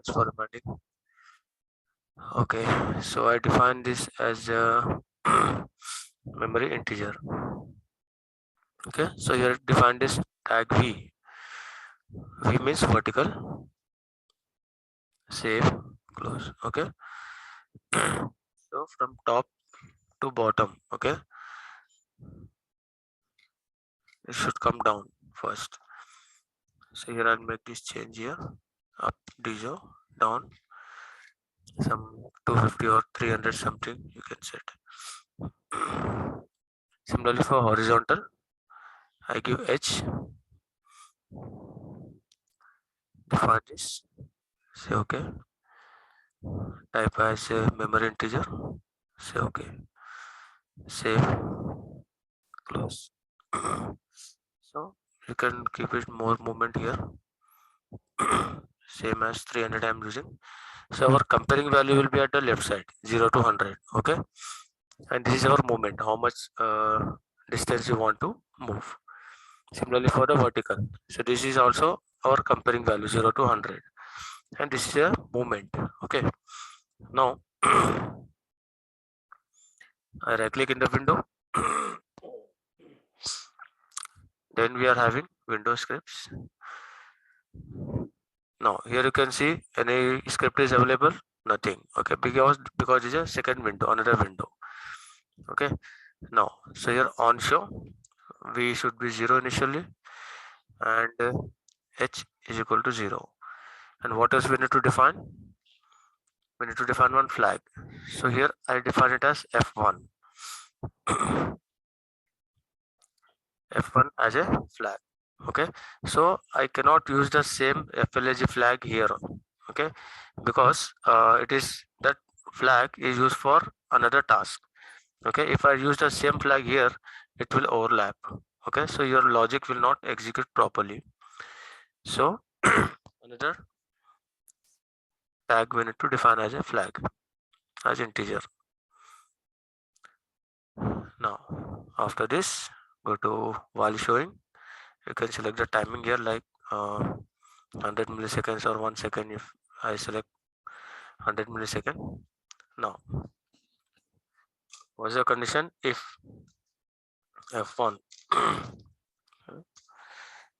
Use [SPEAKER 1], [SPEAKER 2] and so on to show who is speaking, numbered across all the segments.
[SPEAKER 1] Thanks for reminding. Okay, so I define this as a memory integer. Okay, so here define this tag v. V means vertical. Save, close. Okay. So from top to bottom, okay, it should come down first. So here I'll make this change here, up DJO, down some 250 or 300 something you can set. Similarly for horizontal, I give h, define this, say okay, type as a memory integer, say okay, save, close. So you can keep it more movement here, same as 300 I'm using. So our comparing value will be at the left side, 0 to 100. Okay, and this is our movement, how much distance you want to move. Similarly for the vertical, so this is also our comparing value, 0 to 100, and this is a movement. Okay, now I right click in the window. Then we are having window scripts. Now here you can see any script is available, nothing. Okay, because it's a second window, another window. Okay, now so here on show v should be 0 initially, and h is equal to 0. And what else we need to define? We need to define one flag. So here I define it as f1. F1 as a flag. Okay, so I cannot use the same FLAG flag here. Okay, because it is that flag is used for another task. Okay, if I use the same flag here, it will overlap. Okay, so your logic will not execute properly. So another tag we need to define as a flag, as integer. Now after this, go to while showing. You can select the timing here, like 100 milliseconds or 1 second. If I select 100 millisecond, now what's the condition? If f1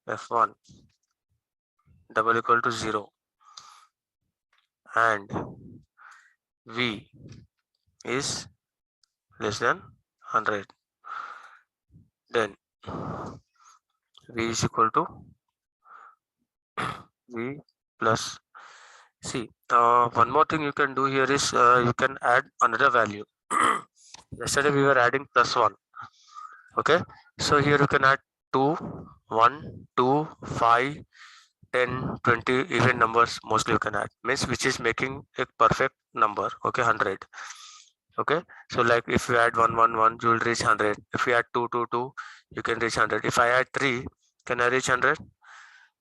[SPEAKER 1] f1 double equal to 0 and v is less than 100, then v is equal to v plus. See, one more thing you can do here is you can add another value. Yesterday we were adding +1. Okay, so here you can add 2, 1, 2, 5, 10, 20, even numbers mostly you can add, means which is making a perfect number. Okay, 100. Okay, so like if you add 1, 1, 1, you will reach 100. If you add 2, 2, 2, you can reach 100. If I add 3, can I reach 100?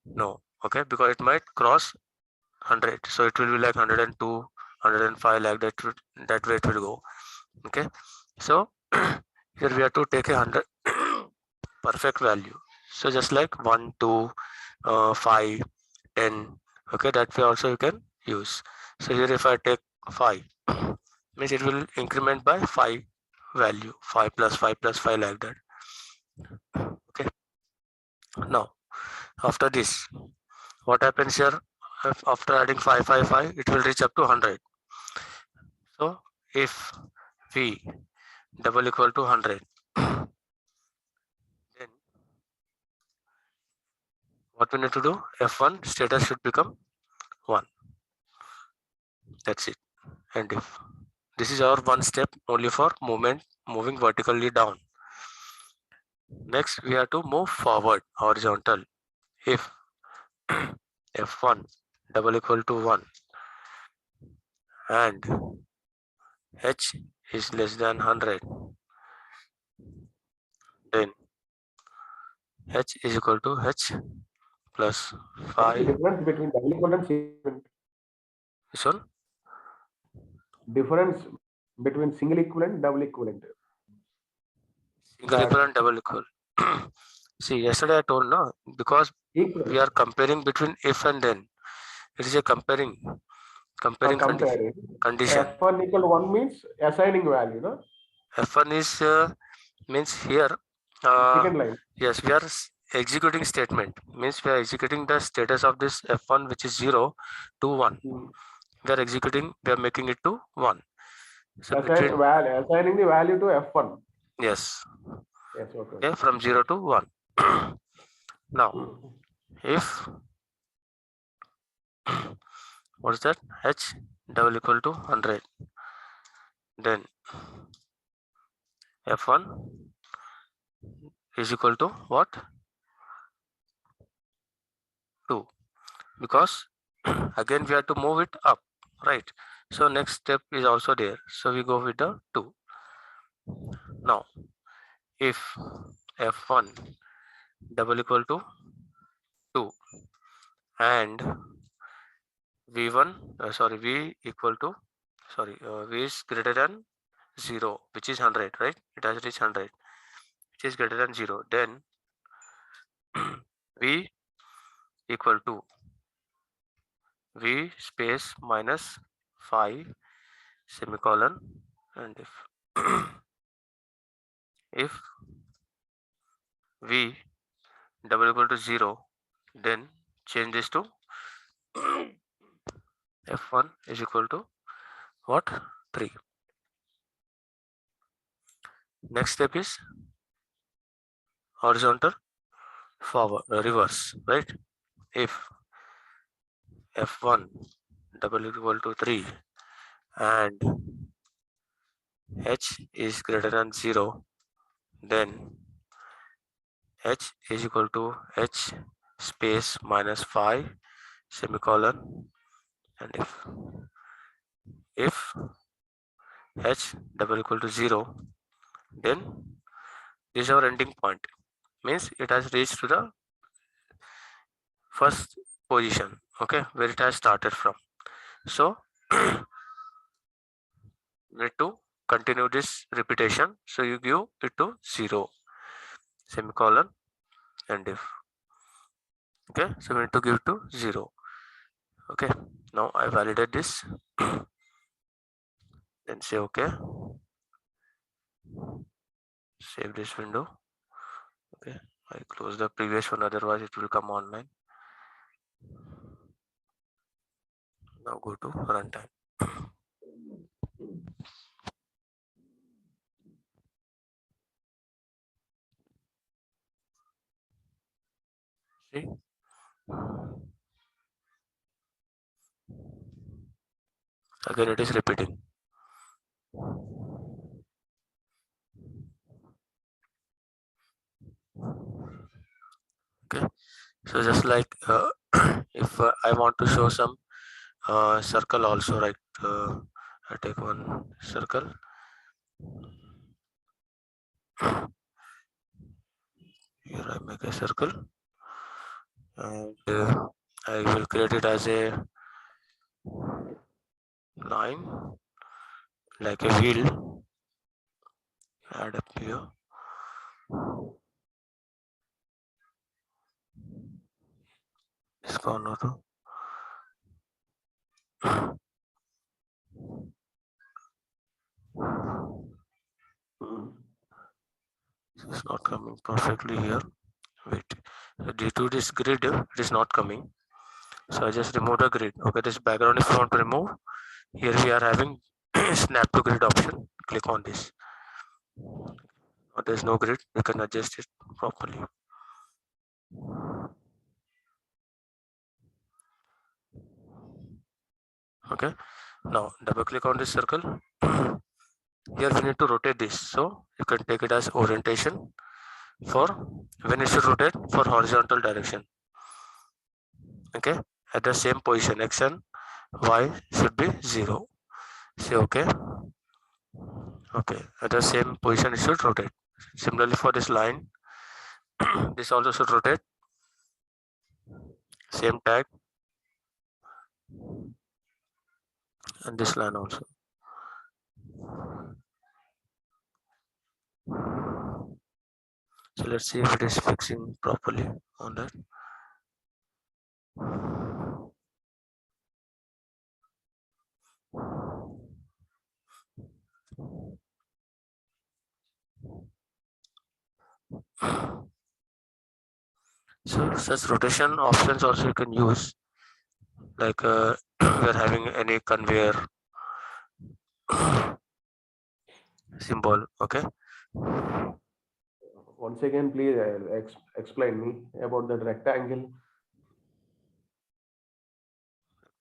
[SPEAKER 1] No. Okay, because it might cross 100, so it will be like 102, 105, like that way it will go. Okay, so here we have to take a 100 perfect value. So just like 1, 2, 5, 10. Okay, that way also you can use. So here if I take 5, means it will increment by 5 value, 5 plus 5 plus 5, like that. Okay, now after this, what happens here? After adding 5, 5, 5, it will reach up to 100. So if v double equal to 100, then what we need to do? F1 status should become 1. That's it. And if this is our one step only for moving vertically down. Next we have to move forward horizontal. If f1 double equal to 1 and h is less than 100, then h is equal to h plus 5.
[SPEAKER 2] Difference between double equivalent and single equivalent.
[SPEAKER 1] This one?
[SPEAKER 2] Difference between single equivalent, double equivalent.
[SPEAKER 1] Single equivalent, double equal. See, yesterday I told, no, because we are comparing between if and then. It is a comparing. Comparing
[SPEAKER 2] comparing.
[SPEAKER 1] condition.
[SPEAKER 2] F1 equal to 1 means assigning value, no?
[SPEAKER 1] F1 is means here.
[SPEAKER 2] Second line.
[SPEAKER 1] Yes, we are executing statement. Means we are executing the status of this F1, which is 0 to 1. We are executing. We are making it to 1. So between
[SPEAKER 2] Assigning the value to F1.
[SPEAKER 1] yes.
[SPEAKER 2] Yes, okay.
[SPEAKER 1] Okay, from 0 to 1. Now, if what is that? H double equal to 100, then F1 is equal to what? 2, because again we have to move it up, right? So next step is also there, so we go with the 2. Now if F1 double equal to 2 and V1 V equal to V is greater than 0, which is 100, right? It has reached 100, which is greater than 0, then V equal to V space minus 5 semicolon, and if V double equal to 0, then change this to F1 is equal to what? 3. Next step is horizontal forward reverse, right? If F1 double equal to 3 and H is greater than 0, then H is equal to H space minus 5 semicolon, and if H double equal to 0, then this is our ending point, means it has reached to the first position, okay, where it has started from. So need to continue this repetition, so you give it to 0 semicolon, and if okay, so we need to give to 0. Okay, now I validate this, then say okay, save this window. Okay, I close the previous one, otherwise it will come online. Now go to runtime. See, again it is repeating. Okay, so just like if I want to show some circle also, right? I take one circle, here I make a circle, and I will create it as a line like a wheel, add up here, this corner to it's not coming perfectly here. Wait, due to this grid it is not coming, so I just remove the grid. Okay, this background if you want to remove, here we are having snap to grid option, click on this. There's no grid, you can adjust it properly. Okay, now double click on this circle. Here we need to rotate this, so you can take it as orientation for when it should rotate for horizontal direction. Okay, at the same position x and y should be 0. Say okay. Okay, at the same position it should rotate. Similarly for this line, this also should rotate, same tag, and this line also. So let's see if it is fixing properly on that. So such rotation options also you can use, like we're having any conveyor symbol. Okay,
[SPEAKER 2] Once again, please explain me about that rectangle.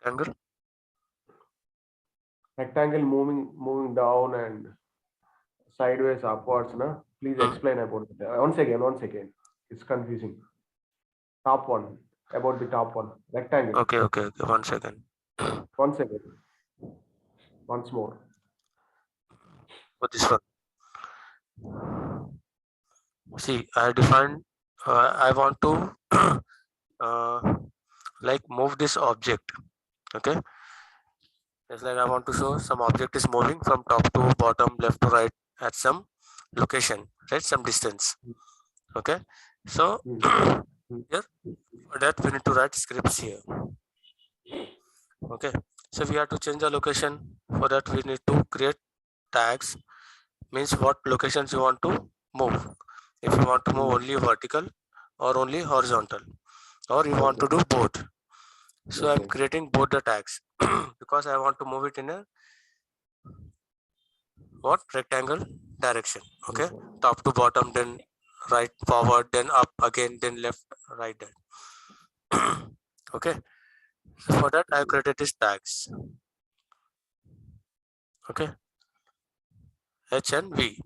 [SPEAKER 1] angle.
[SPEAKER 2] Rectangle moving down and sideways upwards, na? Please
[SPEAKER 1] Hmm.
[SPEAKER 2] explain about it. Once again. It's confusing. Top one. About the top one. Rectangle.
[SPEAKER 1] Okay. 1 second.
[SPEAKER 2] Once again. Once more.
[SPEAKER 1] For this one, see, I defined. I want to like move this object. Okay, it's like I want to show some object is moving from top to bottom, left to right at some location, right? Some distance. Okay, so
[SPEAKER 2] Hmm. Hmm.
[SPEAKER 1] here for that we need to write scripts here. Okay, so we have to change the location. For that we need to create tags, means what locations you want to move. If you want to move only vertical or only horizontal, or you want
[SPEAKER 2] Okay.
[SPEAKER 1] to do both. So I'm
[SPEAKER 2] Okay.
[SPEAKER 1] creating both the tags because I want to move it in a what rectangle direction. Okay,
[SPEAKER 2] Okay.
[SPEAKER 1] top to bottom, then right forward, then up again, then left, right, then. Okay, so for that I created these tags. Okay, H and V,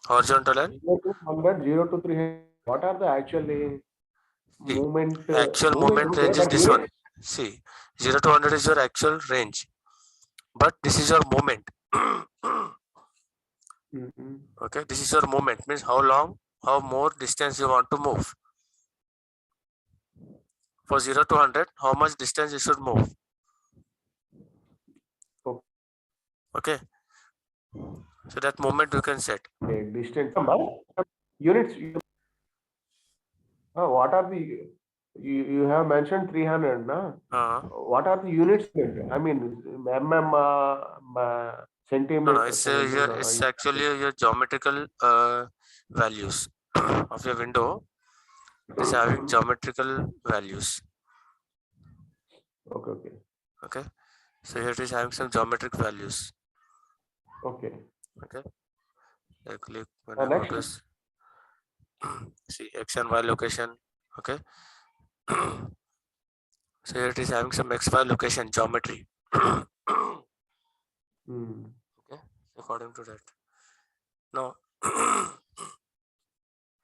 [SPEAKER 1] horizontal and
[SPEAKER 2] 0 to 100, 0 to 300. What are the actually
[SPEAKER 1] C.
[SPEAKER 2] movement?
[SPEAKER 1] Actual
[SPEAKER 2] Movement
[SPEAKER 1] movement
[SPEAKER 2] is there,
[SPEAKER 1] range is
[SPEAKER 2] but
[SPEAKER 1] this one.
[SPEAKER 2] units.
[SPEAKER 1] See, 0 to 100 is your actual range, but this is your moment.
[SPEAKER 2] Mhm.
[SPEAKER 1] Okay, this is your moment, means how long, how more distance you want to move. For 0 to 100, how much distance you should move. Okay, so that moment you can set.
[SPEAKER 2] Okay. Distance. Units. What are the you have mentioned 300, na?
[SPEAKER 1] Uh,
[SPEAKER 2] What are the units? I mean,
[SPEAKER 1] no,
[SPEAKER 2] centimeter.
[SPEAKER 1] it's here. It's actually your geometrical values of your window. It is having geometrical values.
[SPEAKER 2] Okay, okay,
[SPEAKER 1] Okay, so here it is having some geometric values.
[SPEAKER 2] okay.
[SPEAKER 1] Okay, I click when I want
[SPEAKER 2] Next.
[SPEAKER 1] to see X and Y location. Okay, so here it is having some XY location geometry. Okay,
[SPEAKER 2] Hmm.
[SPEAKER 1] according to that. Now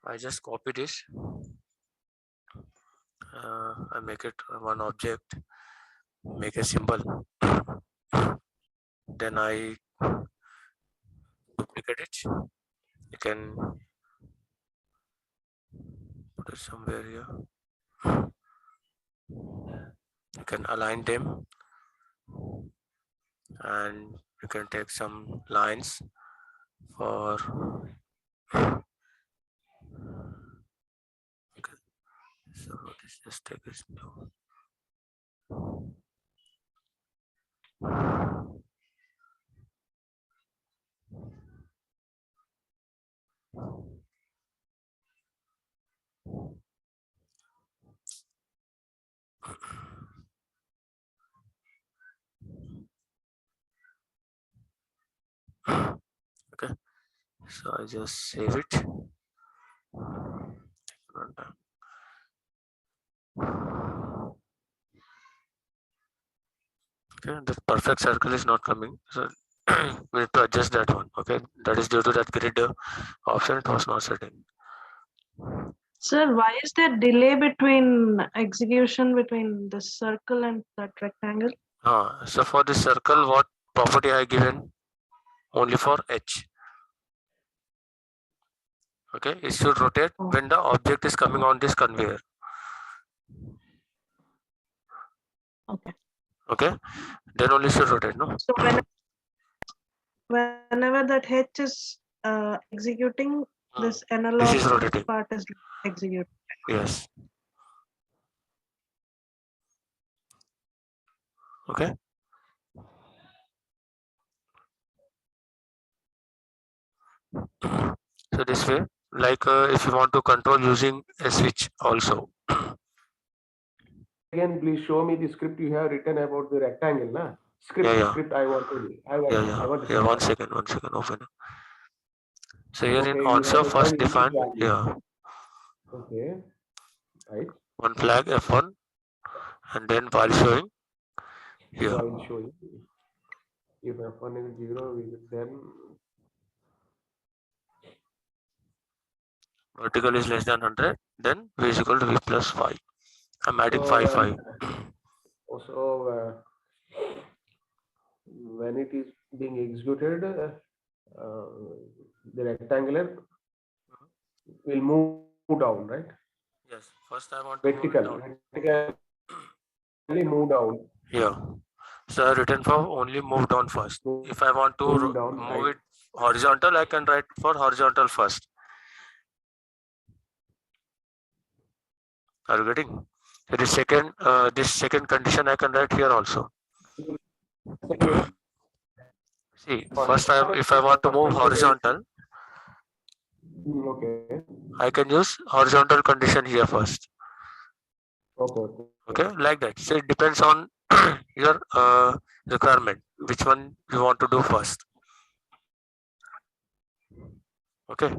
[SPEAKER 1] I just copy this. I make it one object, make a symbol. Then I duplicate it. You can put it somewhere here. You can align them and you can take some lines for okay. So this just take this blue. Okay, so I just save it. Okay, the perfect circle is not coming, so we need to adjust that one. Okay, that is due to that grid option it was not setting.
[SPEAKER 3] Sir, why is there delay between execution between the circle and that rectangle?
[SPEAKER 1] So for this circle, what property I given? Only for H. Okay, it should rotate when the object is coming on this conveyor.
[SPEAKER 3] Okay.
[SPEAKER 1] Okay, then only should rotate, no?
[SPEAKER 3] So whenever that H is executing, this
[SPEAKER 1] This
[SPEAKER 3] analog
[SPEAKER 1] is rotating.
[SPEAKER 3] part is executing.
[SPEAKER 1] Yes. Okay. So this way, like if you want to control using a switch also.
[SPEAKER 2] Again, please show me the script you have written about the rectangle, na? Script,
[SPEAKER 1] Yeah.
[SPEAKER 2] script. I want to. I want. I want to see
[SPEAKER 1] Yeah.
[SPEAKER 2] that.
[SPEAKER 1] One second, open. So here in
[SPEAKER 2] Okay, you
[SPEAKER 1] also
[SPEAKER 2] have
[SPEAKER 1] first
[SPEAKER 2] defined input
[SPEAKER 1] define,
[SPEAKER 2] value. Okay, right.
[SPEAKER 1] one flag F1 and then while showing here.
[SPEAKER 2] While showing, if f1 is 0, we will then
[SPEAKER 1] Vertical is less than 100, then V is equal to V plus 5. I'm adding
[SPEAKER 2] so
[SPEAKER 1] 5.
[SPEAKER 2] when it is being executed, the rectangular will move down, right?
[SPEAKER 1] Yes, first I want to move it down.
[SPEAKER 2] Vertically move down.
[SPEAKER 1] Yeah. So I written for only move down first. If I want to
[SPEAKER 2] Moving down,
[SPEAKER 1] move
[SPEAKER 2] right.
[SPEAKER 1] it horizontal, I can write for horizontal first. Are you getting? So this second condition I can write here also. See, first if I want to move horizontal,
[SPEAKER 2] Okay.
[SPEAKER 1] I can use horizontal condition here first.
[SPEAKER 2] Okay.
[SPEAKER 1] Okay, like that. So it depends on your requirement, which one you want to do first. Okay.